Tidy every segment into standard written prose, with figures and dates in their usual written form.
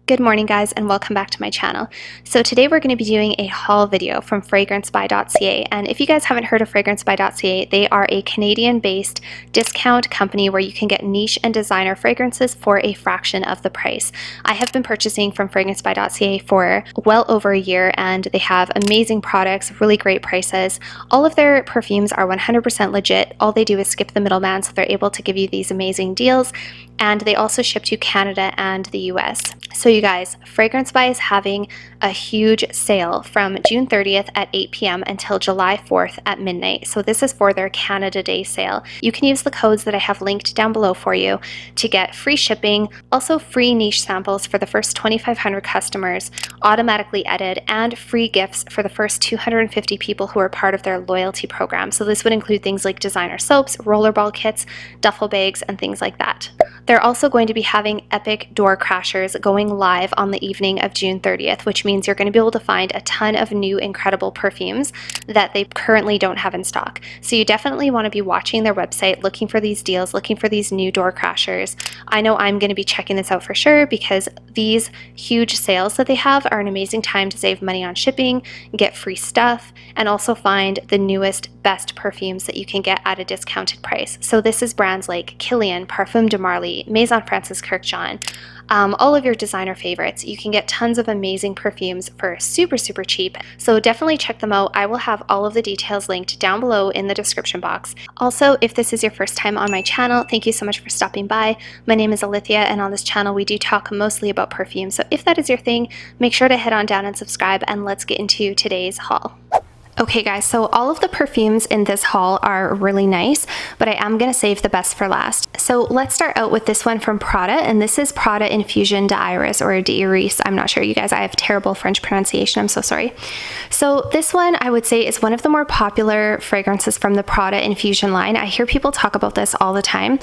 Good morning guys, and welcome back to my channel. So today we're going to be doing a haul video from FragranceBuy.ca, and if you guys haven't heard of FragranceBuy.ca, they are a Canadian based discount company where you can get niche and designer fragrances for a fraction of the price. I have been purchasing from FragranceBuy.ca for well over a year, and they have amazing products, really great prices. All of their perfumes are 100% legit. All they do is skip the middleman, so they're able to give you these amazing deals, and they also ship to Canada and the US. So you guys, Fragrance Buy is having a huge sale from June 30th at 8 p.m. until July 4th at midnight. So this is for their Canada Day sale. You can use the codes that I have linked down below for you to get free shipping, also free niche samples for the first 2,500 customers, automatically edited, and free gifts for the first 250 people who are part of their loyalty program. So this would include things like designer soaps, RollerBall kits, duffel bags, and things like that. They're also going to be having epic door crashers going live on the evening of June 30th, which means you're going to be able to find a ton of new incredible perfumes that they currently don't have in stock. So you definitely want to be watching their website, looking for these deals, looking for these new door crashers. I know I'm going to be checking this out for sure because these huge sales that they have are an amazing time to save money on shipping, get free stuff, and also find the newest, best perfumes that you can get at a discounted price. So this is brands like Kilian, Parfum de Marly, Maison Francis Kurkdjian, all of your designer favorites. You can get tons of amazing perfumes for super cheap, so definitely check them out. I will have all of the details linked down below in the description box. Also, if this is your first time on my channel, thank you so much for stopping by. My name is Alithia, and on this channel we do talk mostly about perfume, so if that is your thing, make sure to head on down and subscribe, and let's get into today's haul. Okay guys, so all of the perfumes in this haul are really nice, but I am going to save the best for last. So let's start out with this one from Prada, and this is Prada Infusion d'Iris or d'Iris. I'm not sure, you guys, I have terrible French pronunciation, I'm so sorry. So this one I would say is one of the more popular fragrances from the Prada Infusion line. I hear people talk about this all the time,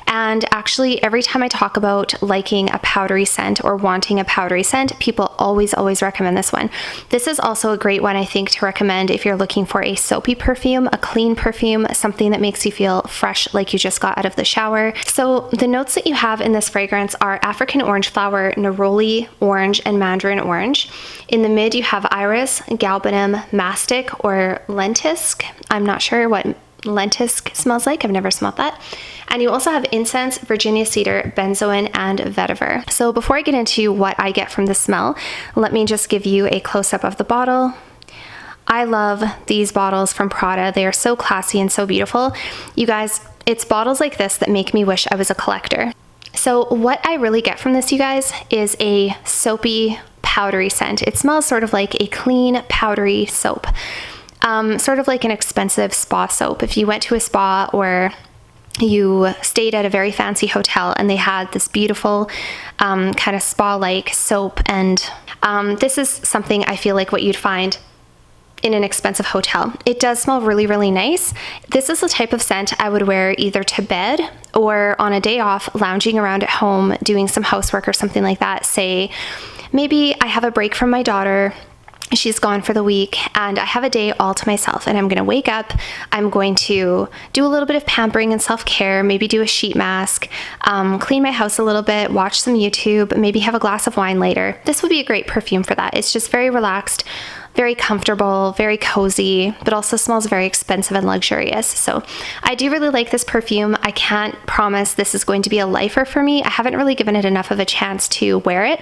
and actually every time I talk about liking a powdery scent or wanting a powdery scent, people always recommend this one. This is also a great one, I think, to recommend if you're looking for a soapy perfume, a clean perfume, something that makes you feel fresh like you just got out of the shower. So the notes that you have in this fragrance are African orange flower, neroli orange, and mandarin orange. In the mid you have iris, galbanum, mastic, or lentisk. I'm not sure what lentisk smells like, I've never smelled that. And you also have incense, Virginia cedar, benzoin, and vetiver. So before I get into what I get from the smell, let me just give you a close-up of the bottle. I love these bottles from Prada. They are so classy and so beautiful. You guys, it's bottles like this that make me wish I was a collector. So what I really get from this, you guys, is a soapy, powdery scent. It smells sort of like a clean, powdery soap. Sort of like an expensive spa soap. If you went to a spa or you stayed at a very fancy hotel and they had this beautiful kind of spa-like soap, and this is something I feel like what you'd find in an expensive hotel. It does smell really nice. This is the type of scent I would wear either to bed or on a day off, lounging around at home, doing some housework or something like that. Say, maybe I have a break from my daughter, she's gone for the week, and I have a day all to myself, and I'm gonna wake up, I'm going to do a little bit of pampering and self-care, maybe do a sheet mask, clean my house a little bit, watch some YouTube, maybe have a glass of wine later. This would be a great perfume for that. It's just very relaxed, very comfortable, very cozy, but also smells very expensive and luxurious. So I do really like this perfume. I can't promise this is going to be a lifer for me. I haven't really given it enough of a chance to wear it.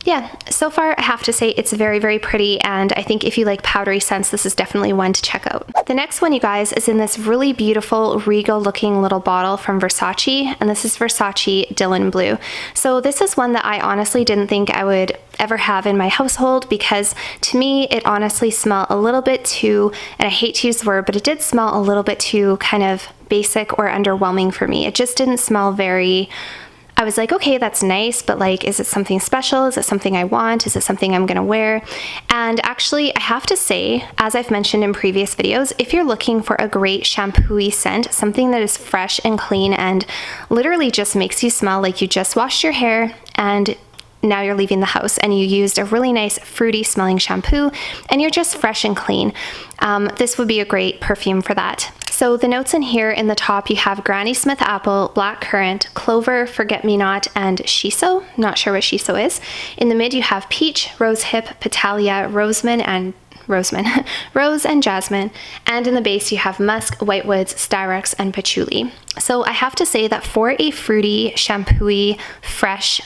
Yeah, so far I have to say it's very pretty, and I think if you like powdery scents, this is definitely one to check out. The next one, you guys, is in this really beautiful regal looking little bottle from Versace, and this is Versace Dylan Blue. So this is one that I honestly didn't think I would ever have in my household, because to me it honestly smelled a little bit too, and I hate to use the word, but it did smell a little bit too kind of basic or underwhelming for me. It just didn't smell very, I was like, okay, that's nice, but like, is it something special? Is it something I want? Is it something I'm gonna wear? And actually, I have to say, as I've mentioned in previous videos, if you're looking for a great shampoo-y scent, something that is fresh and clean and literally just makes you smell like you just washed your hair and now you're leaving the house and you used a really nice fruity smelling shampoo and you're just fresh and clean. This would be a great perfume for that. So the notes in here, in the top you have Granny Smith apple, black currant, clover, forget-me-not, and shiso. Not sure what shiso is. In the mid you have peach, rosehip, petalia, rose and jasmine, and in the base you have musk, whitewoods, styrex, and patchouli. So I have to say that for a fruity, shampooy, fresh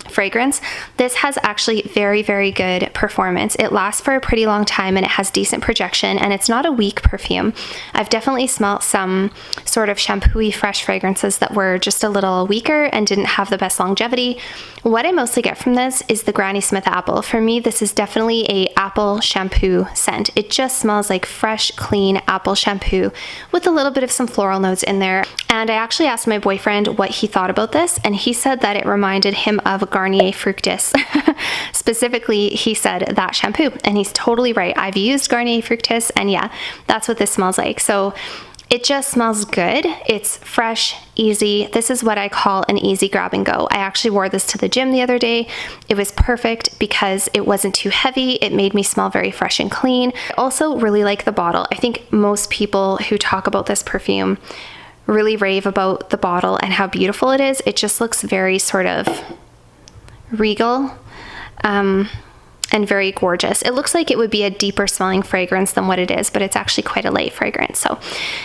fragrance, this has actually very, very good performance. It lasts for a pretty long time and it has decent projection, and it's not a weak perfume. I've definitely smelt some sort of shampooy fresh fragrances that were just a little weaker and didn't have the best longevity. What I mostly get from this is the Granny Smith apple. For me, this is definitely a apple shampoo scent. It just smells like fresh, clean apple shampoo with a little bit of some floral notes in there. And I actually asked my boyfriend what he thought about this, and he said that it reminded him of Garnier Fructis. Specifically, he said that shampoo, and he's totally right. I've used Garnier Fructis, and yeah, that's what this smells like. So it just smells good. It's fresh, easy. This is what I call an easy grab and go. I actually wore this to the gym the other day. It was perfect because it wasn't too heavy. It made me smell very fresh and clean. I also really like the bottle. I think most people who talk about this perfume really rave about the bottle and how beautiful it is. It just looks very sort of regal and very gorgeous. It looks like it would be a deeper smelling fragrance than what it is, but it's actually quite a light fragrance. So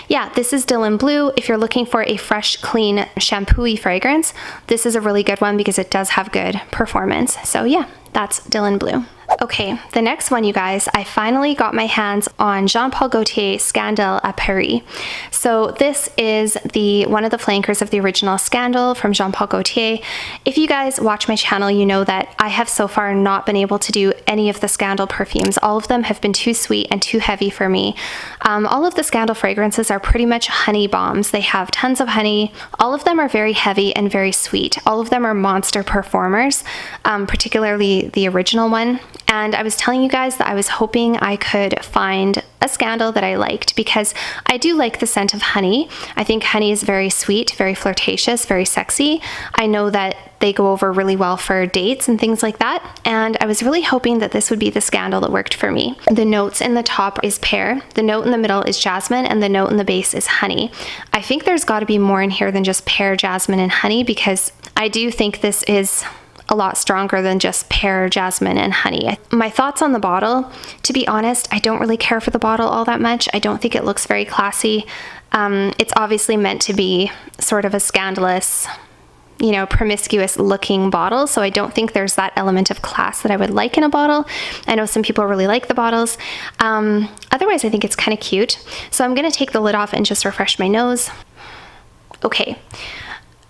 yeah, this is Dylan Blue. If you're looking for a fresh, clean, shampooy fragrance, this is a really good one because it does have good performance. So yeah, that's Dylan Blue. Okay, the next one, you guys, I finally got my hands on Jean Paul Gaultier Scandal à Paris. So this is one of the flankers of the original Scandal from Jean Paul Gaultier. If you guys watch my channel, you know that I have so far not been able to do any of the Scandal perfumes. All of them have been too sweet and too heavy for me. All of the Scandal fragrances are pretty much honey bombs. They have tons of honey. All of them are very heavy and very sweet. All of them are monster performers, particularly the original one. And I was telling you guys that I was hoping I could find a Scandal that I liked, because I do like the scent of honey. I think honey is very sweet, very flirtatious, very sexy. I know that they go over really well for dates and things like that. And I was really hoping that this would be the Scandal that worked for me. The notes in the top is pear, the note in the middle is jasmine, and the note in the base is honey. I think there's got to be more in here than just pear, jasmine, and honey, because I do think this is a lot stronger than just pear, jasmine, and honey. My thoughts on the bottle, to be honest, I don't really care for the bottle all that much. I don't think it looks very classy. It's obviously meant to be sort of a scandalous, you know, promiscuous looking bottle, so I don't think there's that element of class that I would like in a bottle. I know some people really like the bottles. Otherwise, I think it's kind of cute. So I'm gonna take the lid off and just refresh my nose. Okay.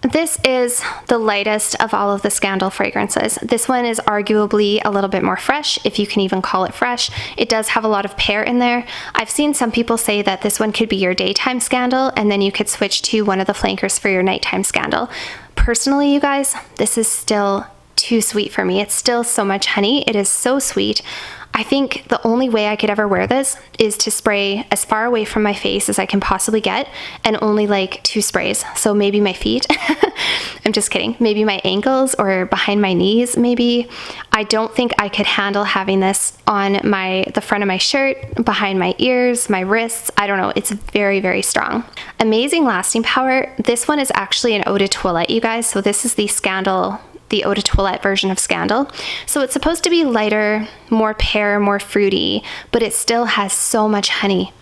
This is the lightest of all of the Scandal fragrances. This one is arguably a little bit more fresh, if you can even call it fresh. It does have a lot of pear in there. I've seen some people say that this one could be your daytime Scandal, and then you could switch to one of the flankers for your nighttime Scandal. Personally, you guys, this is still too sweet for me. It's still so much honey. It is so sweet. I think the only way I could ever wear this is to spray as far away from my face as I can possibly get, and only like 2 sprays. So maybe my feet. I'm just kidding. Maybe my ankles or behind my knees, maybe. I don't think I could handle having this on the front of my shirt, behind my ears, my wrists. I don't know. It's very, very strong. Amazing lasting power. This one is actually an eau de toilette, you guys. So this is the Scandal, the eau de toilette version of Scandal. So it's supposed to be lighter, more pear, more fruity, but it still has so much honey.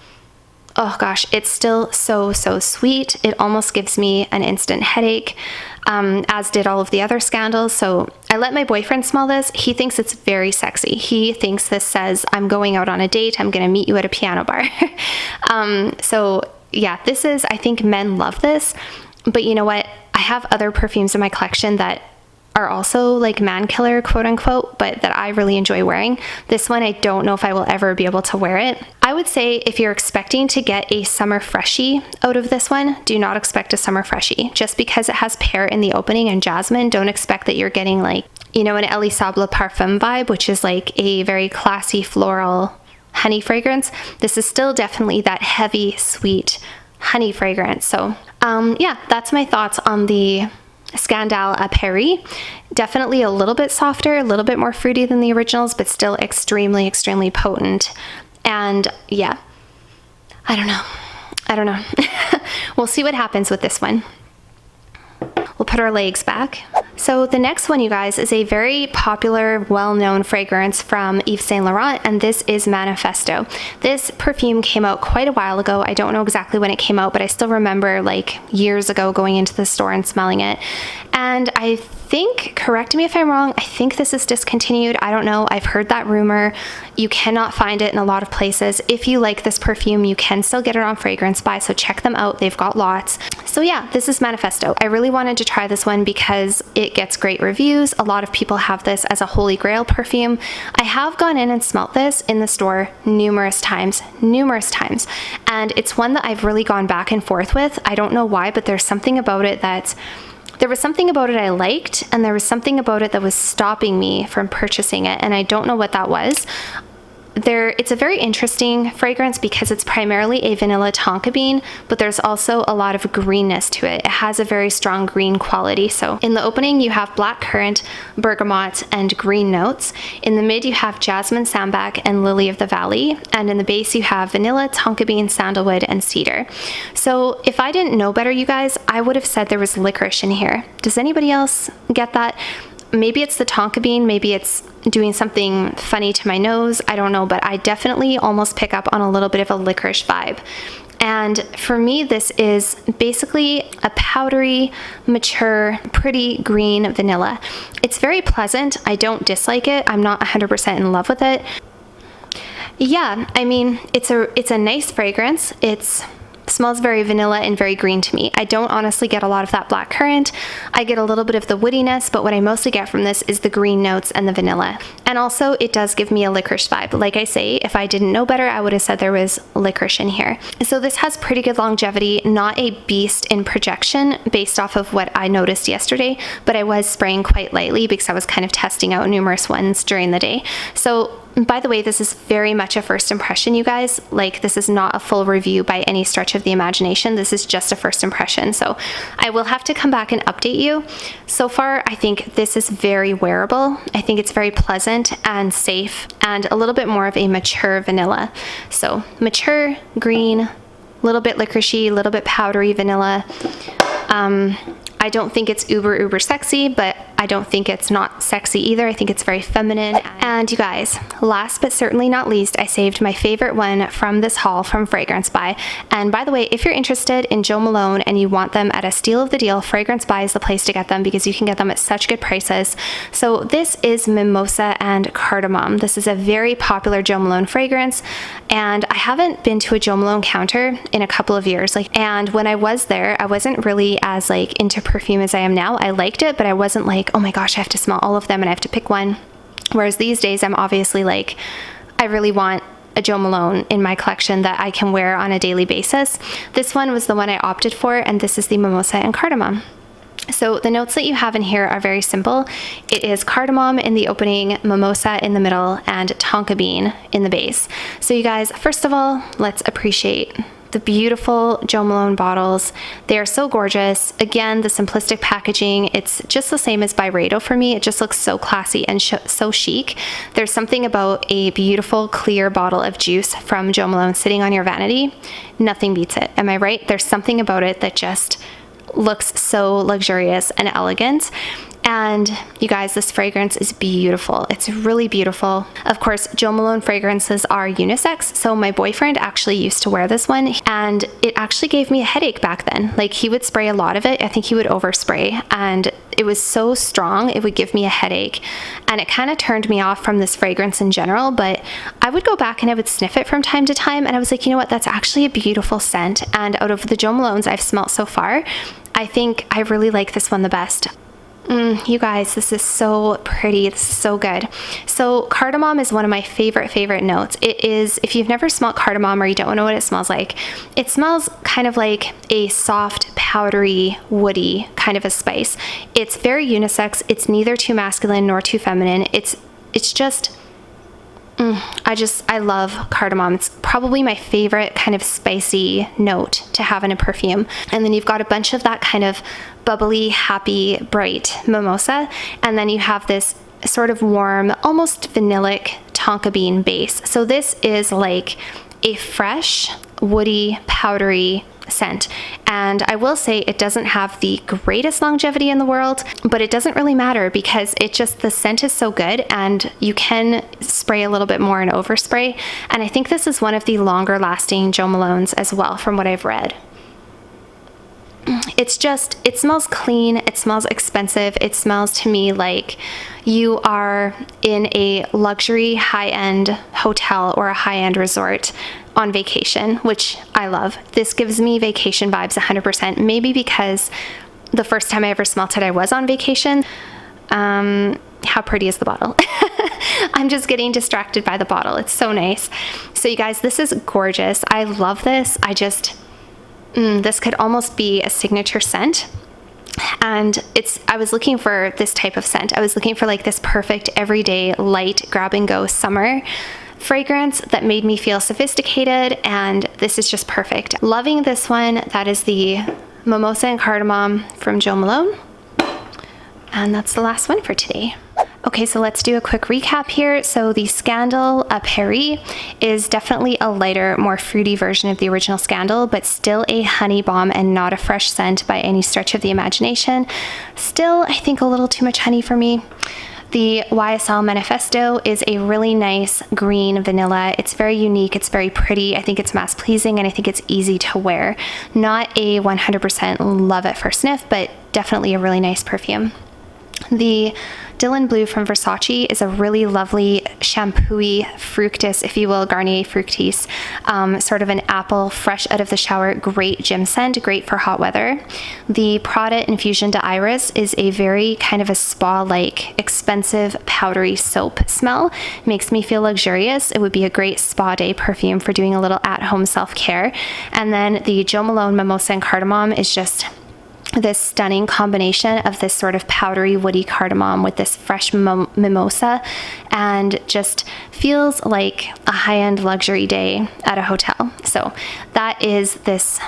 Oh gosh, it's still so, so sweet. It almost gives me an instant headache, as did all of the other Scandals. So I let my boyfriend smell this. He thinks it's very sexy. He thinks this says, I'm going out on a date, I'm gonna meet you at a piano bar. So yeah, this is, I think men love this, but you know what? I have other perfumes in my collection that are also like man killer, quote unquote, but that I really enjoy wearing. This one, I don't know if I will ever be able to wear it. I would say if you're expecting to get a summer freshie out of this one, do not expect a summer freshie. Just because it has pear in the opening and jasmine, don't expect that you're getting like, you know, an Elie Sable Parfum vibe, which is like a very classy floral honey fragrance. This is still definitely that heavy, sweet honey fragrance. So yeah, that's my thoughts on the Scandal à Paris. Definitely a little bit softer, a little bit more fruity than the originals, but still extremely, extremely potent. And yeah, I don't know. We'll see what happens with this one. We'll put our legs back. So the next one, you guys, is a very popular, well-known fragrance from Yves Saint Laurent, and this is Manifesto. This perfume came out quite a while ago. I don't know exactly when it came out, but I still remember like years ago going into the store and smelling it. And I think, correct me if I'm wrong, I think this is discontinued. I don't know. I've heard that rumor. You cannot find it in a lot of places. If you like this perfume, you can still get it on Fragrance By, so check them out. They've got lots. So yeah, this is Manifesto. I really wanted to try this one because it gets great reviews. A lot of people have this as a holy grail perfume. I have gone in and smelt this in the store numerous times, and it's one that I've really gone back and forth with. I don't know why, but there's something about it that there was something about it I liked, and there was something about it that was stopping me from purchasing it, and I don't know what that was. It's a very interesting fragrance because it's primarily a vanilla tonka bean, but there's also a lot of greenness to it. It has a very strong green quality. So in the opening, you have black currant, bergamot, and green notes. In the mid, you have jasmine, sambac, and lily of the valley. And in the base, you have vanilla, tonka bean, sandalwood, and cedar. So if I didn't know better, you guys, I would have said there was licorice in here. Does anybody else get that? Maybe it's the tonka bean, maybe it's doing something funny to my nose, I don't know, but I definitely almost pick up on a little bit of a licorice vibe. And for me, this is basically a powdery, mature, pretty green vanilla. It's very pleasant. I don't dislike it. I'm not 100% in love with it. Yeah, I mean, it's a nice fragrance. Smells very vanilla and very green to me. I don't honestly get a lot of that black currant. I get a little bit of the woodiness, but what I mostly get from this is the green notes and the vanilla. And also it does give me a licorice vibe. Like I say, if I didn't know better, I would have said there was licorice in here. So this has pretty good longevity, not a beast in projection based off of what I noticed yesterday, but I was spraying quite lightly because I was kind of testing out numerous ones during the day. So by the way, this is very much a first impression, you guys. Like, this is not a full review by any stretch of the imagination. This is just a first impression. So I will have to come back and update you. So far, I think this is very wearable. I think it's very pleasant and safe and a little bit more of a mature vanilla. So mature, green, a little bit licoricey, a little bit powdery vanilla. I don't think it's uber sexy, but I don't think it's not sexy either. I think it's very feminine. And you guys, last but certainly not least, I saved my favorite one from this haul from Fragrance By. And by the way, if you're interested in Jo Malone and you want them at a steal of the deal, Fragrance By is the place to get them because you can get them at such good prices. So this is Mimosa and Cardamom. This is a very popular Jo Malone fragrance, and I haven't been to a Jo Malone counter in a couple of years. And when I was there, I wasn't really as into perfume as I am now. I liked it, but I wasn't like, oh my gosh, I have to smell all of them and I have to pick one. Whereas these days, I'm obviously like, I really want a Jo Malone in my collection that I can wear on a daily basis. This one was the one I opted for, and this is the Mimosa and Cardamom. So the notes that you have in here are very simple. It is cardamom in the opening, mimosa in the middle, and tonka bean in the base. So you guys, first of all, let's appreciate the beautiful Jo Malone bottles. They are so gorgeous. Again, the simplistic packaging, it's just the same as Byredo for me. It just looks so classy and so chic. There's something about a beautiful, clear bottle of juice from Jo Malone sitting on your vanity. Nothing beats it. Am I right? There's something about it that just looks so luxurious and elegant. And you guys, this fragrance is beautiful. It's really beautiful. Of course, Jo Malone fragrances are unisex, so my boyfriend actually used to wear this one, and it actually gave me a headache back then. Like, he would spray a lot of it. I think he would overspray, and it was so strong, it would give me a headache. And it kind of turned me off from this fragrance in general, but I would go back and I would sniff it from time to time, and I was like, you know what, that's actually a beautiful scent. And out of the Jo Malones I've smelt so far, I think I really like this one the best. You guys, this is so pretty. This is so good. So cardamom is one of my favorite notes. It is, if you've never smelled cardamom or you don't know what it smells like, it smells kind of like a soft, powdery, woody kind of a spice. It's very unisex. It's neither too masculine nor too feminine. It's just I love cardamom. It's probably my favorite kind of spicy note to have in a perfume. And then you've got a bunch of that kind of bubbly, happy, bright mimosa. And then you have this sort of warm, almost vanillic tonka bean base. So this is like a fresh, woody, powdery scent. And I will say it doesn't have the greatest longevity in the world, but it doesn't really matter because the scent is so good, and you can spray a little bit more and overspray. And I think this is one of the longer lasting Jo Malones as well, from what I've read. It smells clean, it smells expensive, it smells to me like you are in a luxury high-end hotel or a high-end resort on vacation, which I love. This gives me vacation vibes 100%, maybe because the first time I ever smelt it, I was on vacation. How pretty is the bottle? I'm just getting distracted by the bottle. It's so nice. So you guys, this is gorgeous. I love this. This could almost be a signature scent. And I was looking for this type of scent. I was looking for like this perfect everyday light grab and go summer fragrance that made me feel sophisticated, and this is just perfect. Loving this one. That is the Mimosa and Cardamom from Jo Malone. And that's the last one for today. Okay, so let's do a quick recap here. So the Scandal à Paris is definitely a lighter, more fruity version of the original Scandal, but still a honey bomb and not a fresh scent by any stretch of the imagination. Still, I think a little too much honey for me. The YSL Manifesto is a really nice green vanilla. It's very unique, it's very pretty. I think it's mass pleasing, and I think it's easy to wear. Not a 100% love at first sniff, but definitely a really nice perfume. The Dylan Blue from Versace is a really lovely shampooy fructis, if you will, Garnier Fructis, sort of an apple fresh out of the shower, great gym scent, great for hot weather. The Prada Infusion de Iris is a very kind of a spa-like, expensive, powdery soap smell. Makes me feel luxurious. It would be a great spa day perfume for doing a little at-home self-care. And then the Jo Malone Mimosa and Cardamom is just this stunning combination of this sort of powdery, woody cardamom with this fresh mimosa, and just feels like a high-end luxury day at a hotel. So that is this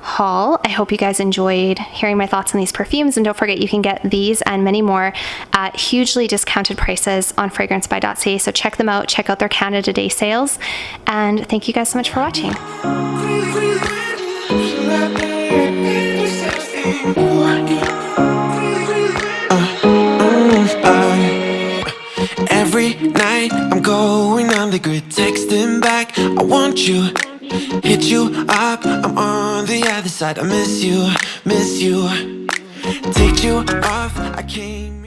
haul. I hope you guys enjoyed hearing my thoughts on these perfumes, and don't forget you can get these and many more at hugely discounted prices on fragrancebuy.ca. So check them out, check out their Canada Day sales, and thank you guys so much for watching. Every night I'm going on the grid, texting back, I want you, hit you up, I'm on the other side, I miss you, take you off, I came